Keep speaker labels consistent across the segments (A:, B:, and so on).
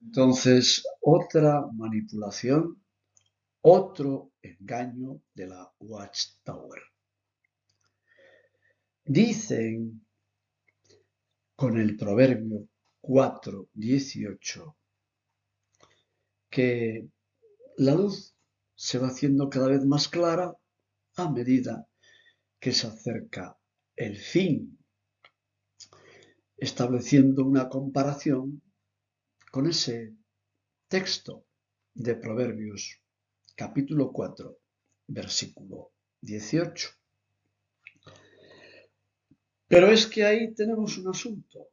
A: Entonces, otra manipulación, otro engaño de la Watchtower. Dicen con el proverbio 4:18 que la luz se va haciendo cada vez más clara a medida que se acerca el fin, estableciendo una comparación con ese texto de Proverbios capítulo 4, versículo 18. Pero es que ahí tenemos un asunto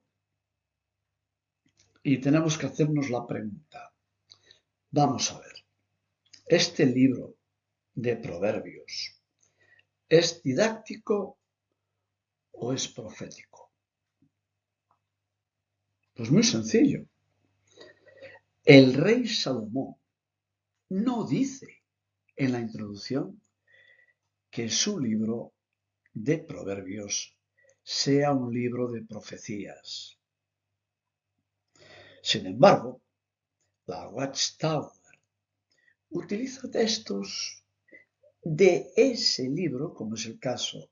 A: y tenemos que hacernos la pregunta. Vamos a ver, ¿este libro de Proverbios es didáctico o es profético? Pues muy sencillo. El rey Salomón no dice en la introducción que su libro de Proverbios sea un libro de profecías. Sin embargo, la Watchtower utiliza textos de ese libro, como es el caso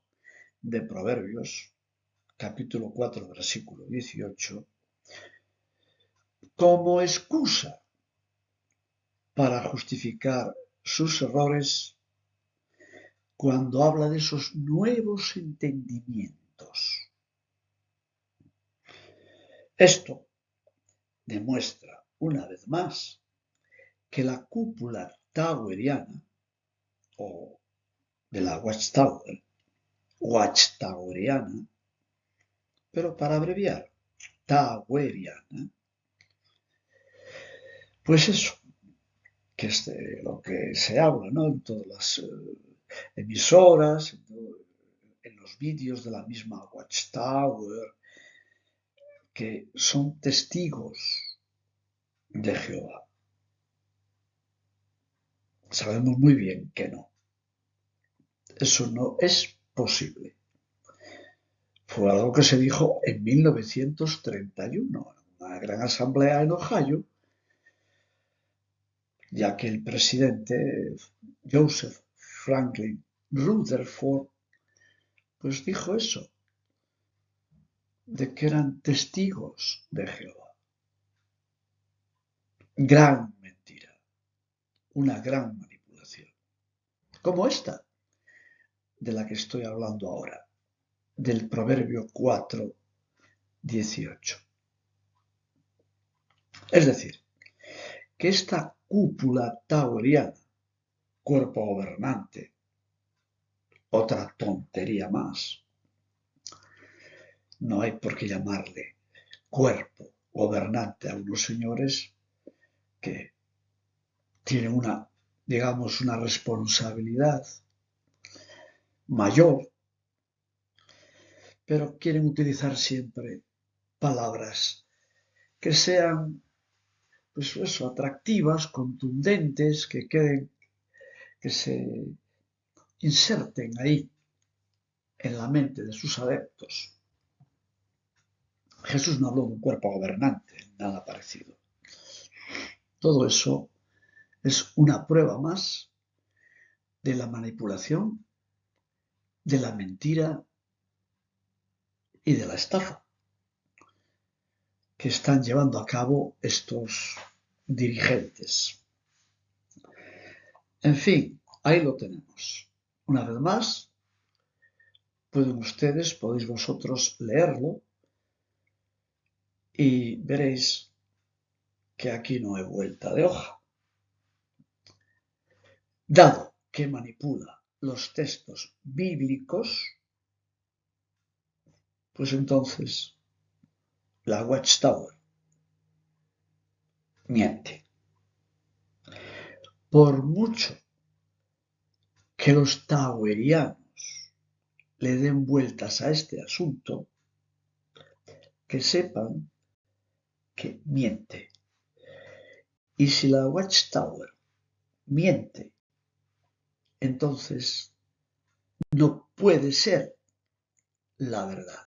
A: de Proverbios, capítulo 4, versículo 18, como excusa para justificar sus errores cuando habla de esos nuevos entendimientos. Esto demuestra una vez más que la cúpula toweriana o de la Watchtoweriana, pero para abreviar, toweriana, pues eso, que es de lo que se habla, ¿no? En todas las emisoras, en los vídeos de la misma Watchtower, que son testigos de Jehová. Sabemos muy bien que no. Eso no es posible. Fue algo que se dijo en 1931, en una gran asamblea en Ohio, ya que el presidente Joseph Franklin Rutherford pues dijo eso, de que eran testigos de Jehová. Gran mentira, una gran manipulación, como esta de la que estoy hablando ahora, del Proverbio 4:18. Es decir, que esta cúpula toweriana, cuerpo gobernante, otra tontería más, no hay por qué llamarle cuerpo gobernante a unos señores que tienen una responsabilidad mayor, pero quieren utilizar siempre palabras que sean, pues eso, atractivas, contundentes, que se inserten ahí en la mente de sus adeptos. Jesús no habló de un cuerpo gobernante, nada parecido. Todo eso es una prueba más de la manipulación, de la mentira y de la estafa que están llevando a cabo estos dirigentes. En fin, ahí lo tenemos. Una vez más, podéis vosotros leerlo y veréis que aquí no hay vuelta de hoja. Dado que manipula los textos bíblicos, pues entonces la Watchtower miente. Por mucho que los towerianos le den vueltas a este asunto, que sepan que miente. Y si la Watchtower miente, entonces no puede ser la verdad.